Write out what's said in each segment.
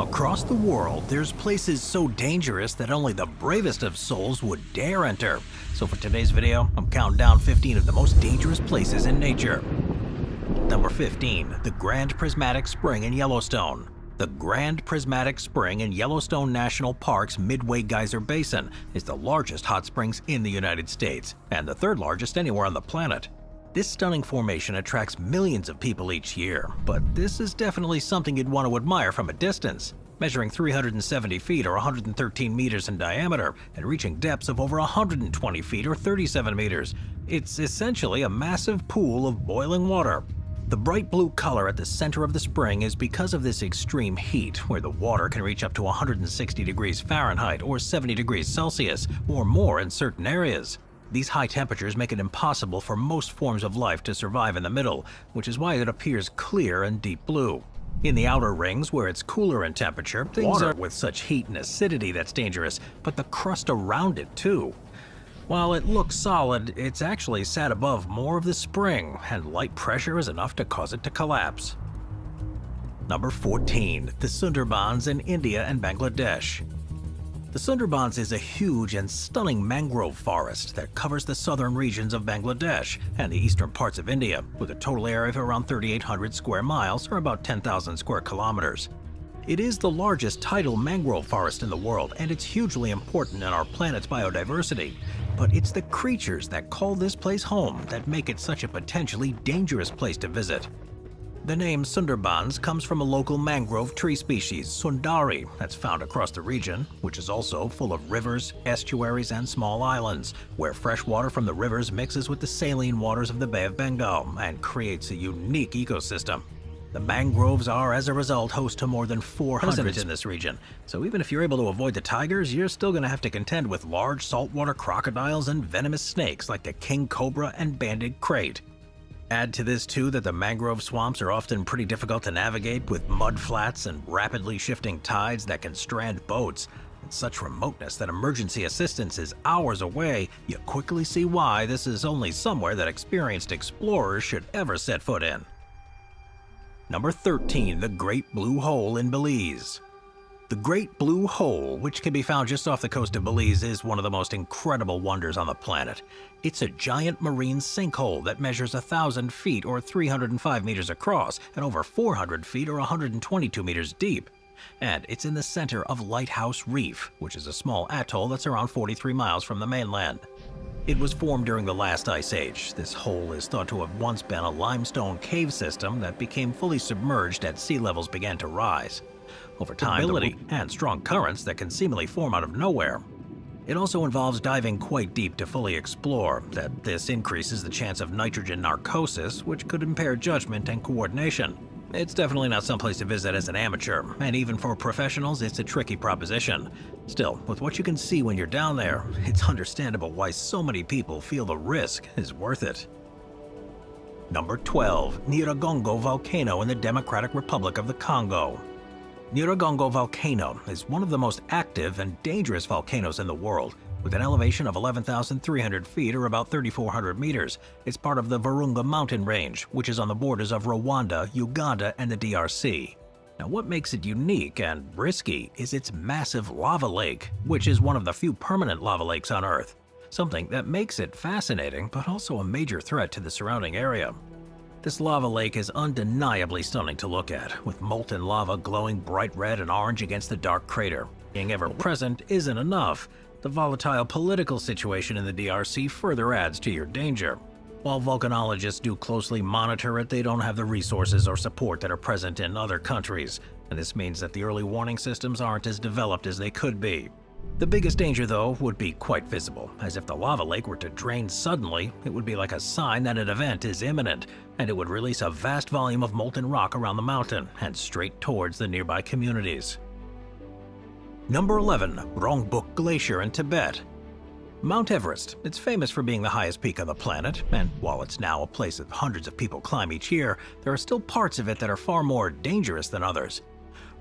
Across the world, there's places so dangerous that only the bravest of souls would dare enter. So for today's video, I'm counting down 15 of the most dangerous places in nature. Number 15, the Grand Prismatic Spring in Yellowstone. The Grand Prismatic Spring in Yellowstone National Park's Midway Geyser Basin is the largest hot springs in the United States, and the third largest anywhere on the planet. This stunning formation attracts millions of people each year, but this is definitely something you'd want to admire from a distance. Measuring 370 feet or 113 meters in diameter and reaching depths of over 120 feet or 37 meters, it's essentially a massive pool of boiling water. The bright blue color at the center of the spring is because of this extreme heat, where the water can reach up to 160 degrees Fahrenheit or 70 degrees Celsius or more in certain areas. These high temperatures make it impossible for most forms of life to survive in the middle, which is why it appears clear and deep blue. In the outer rings, where it's cooler in temperature, things are with such heat and acidity that's dangerous, but the crust around it too. While it looks solid, it's actually sat above more of the spring, and light pressure is enough to cause it to collapse. Number 14, the Sundarbans in India and Bangladesh. The Sundarbans is a huge and stunning mangrove forest that covers the southern regions of Bangladesh and the eastern parts of India, with a total area of around 3,800 square miles or about 10,000 square kilometers. It is the largest tidal mangrove forest in the world, and it's hugely important in our planet's biodiversity. But it's the creatures that call this place home that make it such a potentially dangerous place to visit. The name Sundarbans comes from a local mangrove tree species, Sundari, that's found across the region, which is also full of rivers, estuaries, and small islands, where fresh water from the rivers mixes with the saline waters of the Bay of Bengal and creates a unique ecosystem. The mangroves are, as a result, host to more than 400 in this region, so even if you're able to avoid the tigers, you're still going to have to contend with large saltwater crocodiles and venomous snakes like the king cobra and banded krait. Add to this too that the mangrove swamps are often pretty difficult to navigate, with mud flats and rapidly shifting tides that can strand boats. At such remoteness that emergency assistance is hours away, you quickly see why this is only somewhere that experienced explorers should ever set foot in. Number 13, the Great Blue Hole in Belize. The Great Blue Hole, which can be found just off the coast of Belize, is one of the most incredible wonders on the planet. It's a giant marine sinkhole that measures 1,000 feet or 305 meters across and over 400 feet or 122 meters deep. And it's in the center of Lighthouse Reef, which is a small atoll that's around 43 miles from the mainland. It was formed during the last ice age. This hole is thought to have once been a limestone cave system that became fully submerged as sea levels began to rise. Over time, and strong currents that can seemingly form out of nowhere. It also involves diving quite deep to fully explore, that this increases the chance of nitrogen narcosis, which could impair judgment and coordination. It's definitely not someplace to visit as an amateur, and even for professionals, it's a tricky proposition. Still, with what you can see when you're down there, it's understandable why so many people feel the risk is worth it. Number 12, Nyiragongo Volcano in the Democratic Republic of the Congo. Nyiragongo Volcano is one of the most active and dangerous volcanoes in the world, with an elevation of 11,300 feet or about 3,400 meters. It's part of the Virunga mountain range, which is on the borders of Rwanda, Uganda, and the DRC. Now, what makes it unique and risky is its massive lava lake, which is one of the few permanent lava lakes on Earth. Something that makes it fascinating, but also a major threat to the surrounding area. This lava lake is undeniably stunning to look at, with molten lava glowing bright red and orange against the dark crater. Being ever present isn't enough. The volatile political situation in the DRC further adds to your danger. While volcanologists do closely monitor it, they don't have the resources or support that are present in other countries, and this means that the early warning systems aren't as developed as they could be. The biggest danger, though, would be quite visible, as if the lava lake were to drain suddenly, it would be like a sign that an event is imminent, and it would release a vast volume of molten rock around the mountain and straight towards the nearby communities. Number 11, Rongbuk Glacier in Tibet. Mount Everest, it's famous for being the highest peak on the planet, and while it's now a place that hundreds of people climb each year, there are still parts of it that are far more dangerous than others.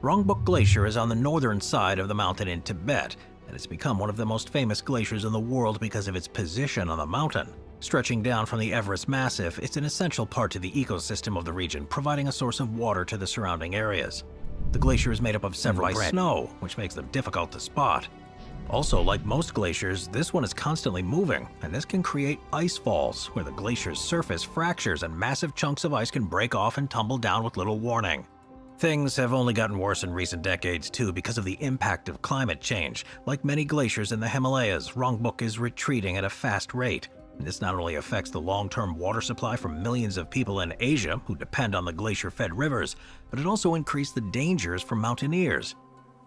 Rongbuk Glacier is on the northern side of the mountain in Tibet, and it's become one of the most famous glaciers in the world because of its position on the mountain. Stretching down from the Everest Massif, it's an essential part to the ecosystem of the region, providing a source of water to the surrounding areas. The glacier is made up of several branches of snow, which makes them difficult to spot. Also, like most glaciers, this one is constantly moving, and this can create ice falls, where the glacier's surface fractures and massive chunks of ice can break off and tumble down with little warning. Things have only gotten worse in recent decades too because of the impact of climate change. Like many glaciers in the Himalayas, Rongbuk is retreating at a fast rate. And this not only affects the long-term water supply for millions of people in Asia who depend on the glacier-fed rivers, but it also increased the dangers for mountaineers.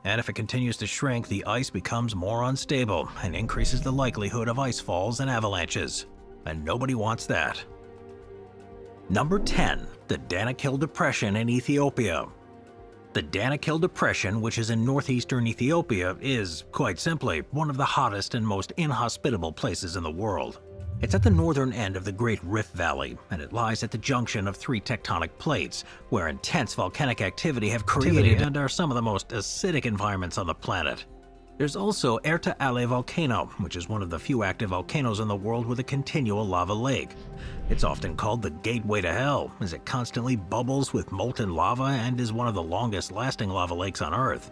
And if it continues to shrink, the ice becomes more unstable and increases the likelihood of ice falls and avalanches. And nobody wants that. Number 10. The Danakil Depression in Ethiopia. The Danakil Depression, which is in northeastern Ethiopia, is, quite simply, one of the hottest and most inhospitable places in the world. It's at the northern end of the Great Rift Valley, and it lies at the junction of three tectonic plates, where intense volcanic activity have created and are some of the most acidic environments on the planet. There's also Erta Ale volcano, which is one of the few active volcanoes in the world with a continual lava lake. It's often called the gateway to hell, as it constantly bubbles with molten lava and is one of the longest-lasting lava lakes on Earth.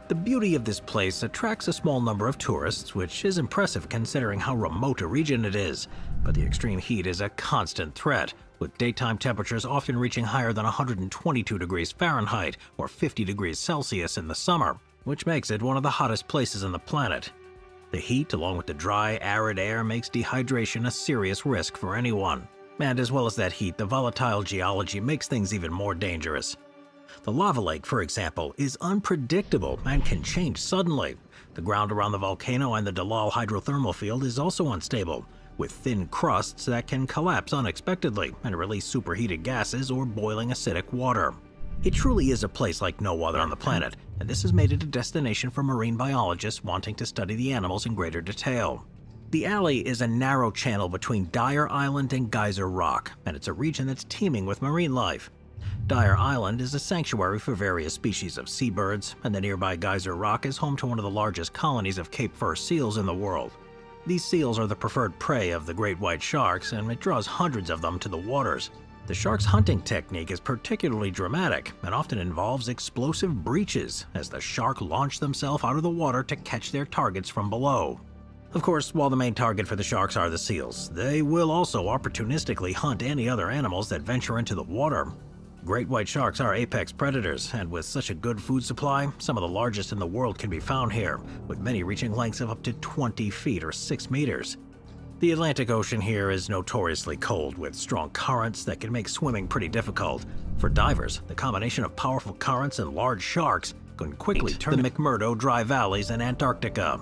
The beauty of this place attracts a small number of tourists, which is impressive considering how remote a region it is, but the extreme heat is a constant threat, with daytime temperatures often reaching higher than 122 degrees Fahrenheit or 50 degrees Celsius in the summer, which makes it one of the hottest places on the planet. The heat, along with the dry, arid air, makes dehydration a serious risk for anyone. And as well as that heat, the volatile geology makes things even more dangerous. The lava lake, for example, is unpredictable and can change suddenly. The ground around the volcano and the Dalal hydrothermal field is also unstable, with thin crusts that can collapse unexpectedly and release superheated gases or boiling acidic water. It truly is a place like no other on the planet, and this has made it a destination for marine biologists wanting to study the animals in greater detail. The alley is a narrow channel between Dyer Island and Geyser Rock, and it's a region that's teeming with marine life. Dyer Island is a sanctuary for various species of seabirds, and the nearby Geyser Rock is home to one of the largest colonies of Cape Fur seals in the world. These seals are the preferred prey of the great white sharks, and it draws hundreds of them to the waters. The shark's hunting technique is particularly dramatic and often involves explosive breaches as the shark launch themselves out of the water to catch their targets from below. Of course, while the main target for the sharks are the seals, they will also opportunistically hunt any other animals that venture into the water. Great white sharks are apex predators, and with such a good food supply, some of the largest in the world can be found here, with many reaching lengths of up to 20 feet or 6 meters. The Atlantic Ocean here is notoriously cold, with strong currents that can make swimming pretty difficult. For divers, the combination of powerful currents and large sharks can quickly turn the McMurdo Dry Valleys in Antarctica.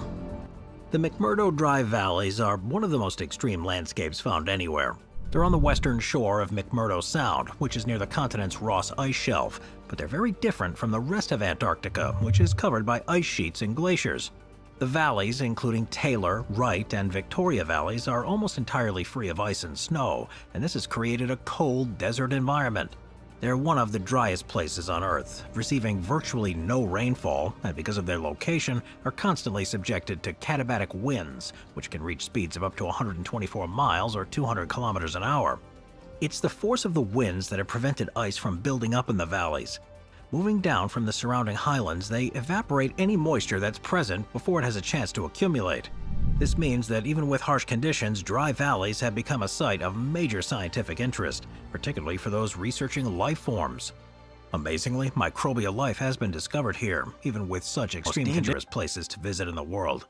The McMurdo Dry Valleys are one of the most extreme landscapes found anywhere. They're on the western shore of McMurdo Sound, which is near the continent's Ross Ice Shelf, but they're very different from the rest of Antarctica, which is covered by ice sheets and glaciers. The valleys, including Taylor, Wright, and Victoria Valleys, are almost entirely free of ice and snow, and this has created a cold desert environment. They're one of the driest places on Earth, receiving virtually no rainfall, and because of their location, are constantly subjected to katabatic winds, which can reach speeds of up to 124 miles or 200 kilometers an hour. It's the force of the winds that have prevented ice from building up in the valleys. Moving down from the surrounding highlands, they evaporate any moisture that's present before it has a chance to accumulate. This means that even with harsh conditions, dry valleys have become a site of major scientific interest, particularly for those researching life forms. Amazingly, microbial life has been discovered here, even with such extremely dangerous places to visit in the world.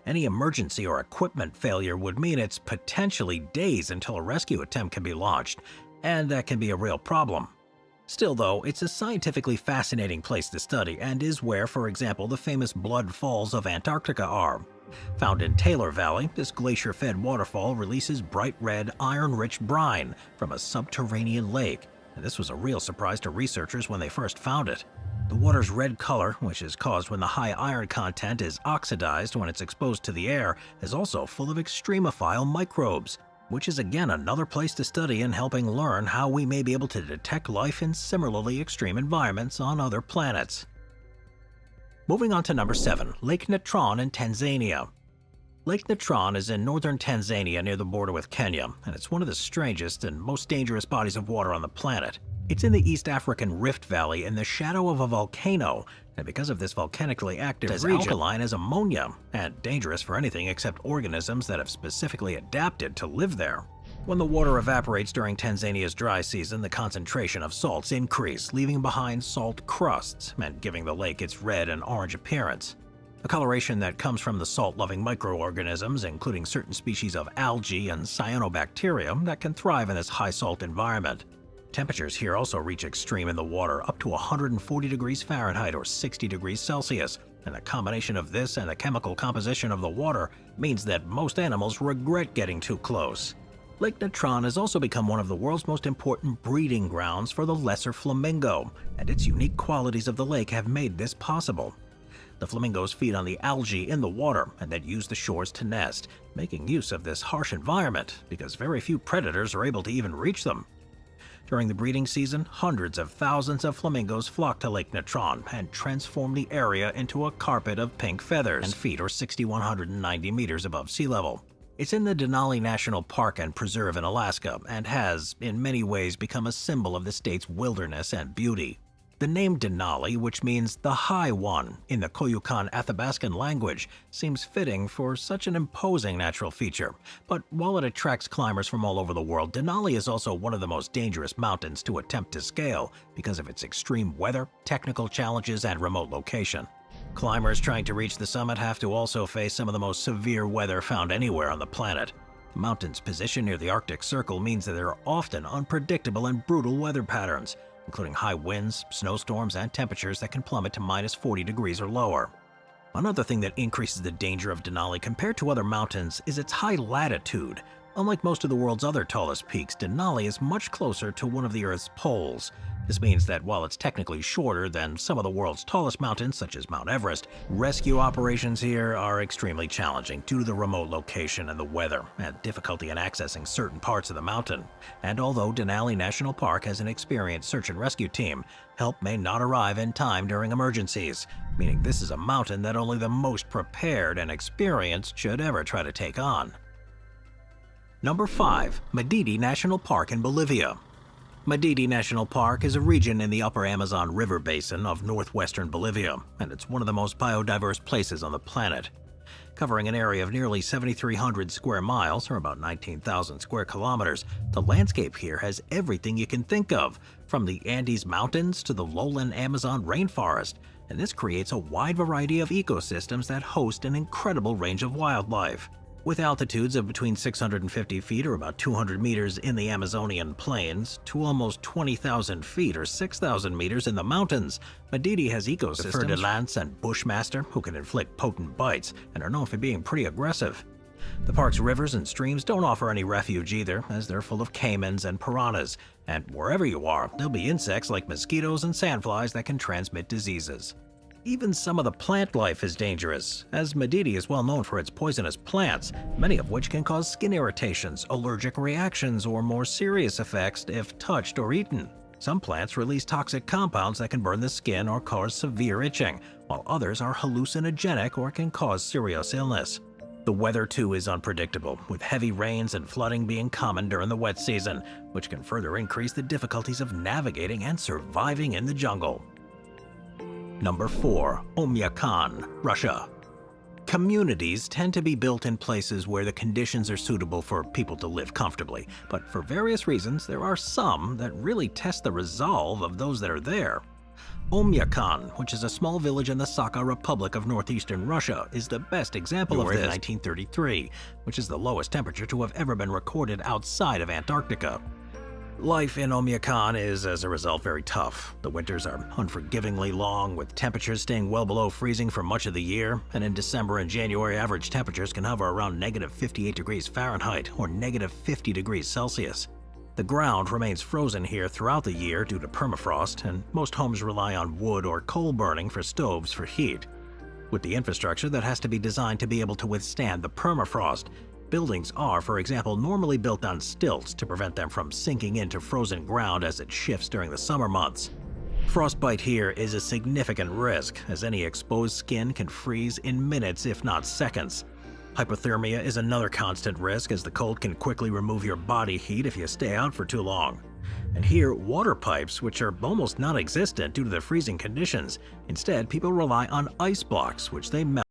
Any emergency or equipment failure would mean it's potentially days until a rescue attempt can be launched, and that can be a real problem. Still though, it's a scientifically fascinating place to study and is where, for example, the famous Blood Falls of Antarctica are. Found in Taylor Valley, this glacier-fed waterfall releases bright red, iron-rich brine from a subterranean lake, and this was a real surprise to researchers when they first found it. The water's red color, which is caused when the high iron content is oxidized when it's exposed to the air, is also full of extremophile microbes, which is again another place to study in helping learn how we may be able to detect life in similarly extreme environments on other planets. Moving on to number 7, Lake Natron in Tanzania. Lake Natron is in northern Tanzania near the border with Kenya, and it's one of the strangest and most dangerous bodies of water on the planet. It's in the East African Rift Valley in the shadow of a volcano, and because of this volcanically active region, it's alkaline as ammonia, and dangerous for anything except organisms that have specifically adapted to live there. When the water evaporates during Tanzania's dry season, the concentration of salts increase, leaving behind salt crusts and giving the lake its red and orange appearance. A coloration that comes from the salt-loving microorganisms, including certain species of algae and cyanobacteria that can thrive in this high-salt environment. Temperatures here also reach extreme in the water, up to 140 degrees Fahrenheit or 60 degrees Celsius, and the combination of this and the chemical composition of the water means that most animals regret getting too close. Lake Natron has also become one of the world's most important breeding grounds for the lesser flamingo, and its unique qualities of the lake have made this possible. The flamingos feed on the algae in the water and then use the shores to nest, making use of this harsh environment because very few predators are able to even reach them. During the breeding season, hundreds of thousands of flamingos flock to Lake Natron and transform the area into a carpet of pink feathers and feet or 6,190 meters above sea level. It's in the Denali National Park and Preserve in Alaska and has, in many ways, become a symbol of the state's wilderness and beauty. The name Denali, which means the High One in the Koyukon Athabascan language, seems fitting for such an imposing natural feature. But while it attracts climbers from all over the world, Denali is also one of the most dangerous mountains to attempt to scale because of its extreme weather, technical challenges, and remote location. Climbers trying to reach the summit have to also face some of the most severe weather found anywhere on the planet. The mountain's position near the Arctic Circle means that there are often unpredictable and brutal weather patterns, including high winds, snowstorms, and temperatures that can plummet to minus 40 degrees or lower. Another thing that increases the danger of Denali compared to other mountains is its high latitude. Unlike most of the world's other tallest peaks, Denali is much closer to one of the Earth's poles. This means that while it's technically shorter than some of the world's tallest mountains, such as Mount Everest, rescue operations here are extremely challenging due to the remote location and the weather, and difficulty in accessing certain parts of the mountain. And although Denali National Park has an experienced search and rescue team, help may not arrive in time during emergencies, meaning this is a mountain that only the most prepared and experienced should ever try to take on. Number 5. Madidi National Park in Bolivia. Madidi National Park is a region in the upper Amazon River basin of northwestern Bolivia, and it's one of the most biodiverse places on the planet. Covering an area of nearly 7,300 square miles, or about 19,000 square kilometers, the landscape here has everything you can think of, from the Andes Mountains to the lowland Amazon rainforest, and this creates a wide variety of ecosystems that host an incredible range of wildlife. With altitudes of between 650 feet or about 200 meters in the Amazonian plains to almost 20,000 feet or 6,000 meters in the mountains, Madidi has ecosystems for fer-de-lance and bushmaster who can inflict potent bites and are known for being pretty aggressive. The park's rivers and streams don't offer any refuge either, as they're full of caimans and piranhas, and wherever you are, there'll be insects like mosquitoes and sandflies that can transmit diseases. Even some of the plant life is dangerous, as Madidi is well known for its poisonous plants, many of which can cause skin irritations, allergic reactions, or more serious effects if touched or eaten. Some plants release toxic compounds that can burn the skin or cause severe itching, while others are hallucinogenic or can cause serious illness. The weather too is unpredictable, with heavy rains and flooding being common during the wet season, which can further increase the difficulties of navigating and surviving in the jungle. Number 4. Oymyakon, Russia. Communities tend to be built in places where the conditions are suitable for people to live comfortably, but for various reasons, there are some that really test the resolve of those that are there. Oymyakon, which is a small village in the Sakha Republic of northeastern Russia, is the best example of this. 1933, which is the lowest temperature to have ever been recorded outside of Antarctica. Life in Oymyakon is, as a result, very tough. The winters are unforgivingly long, with temperatures staying well below freezing for much of the year, and in December and January average temperatures can hover around negative 58 degrees Fahrenheit or negative 50 degrees Celsius. The ground remains frozen here throughout the year due to permafrost, and most homes rely on wood or coal burning for stoves for heat. With the infrastructure that has to be designed to be able to withstand the permafrost, buildings are, for example, normally built on stilts to prevent them from sinking into frozen ground as it shifts during the summer months. Frostbite here is a significant risk, as any exposed skin can freeze in minutes if not seconds. Hypothermia is another constant risk, as the cold can quickly remove your body heat if you stay out for too long. And here, water pipes, which are almost non-existent due to the freezing conditions. Instead, people rely on ice blocks, which they melt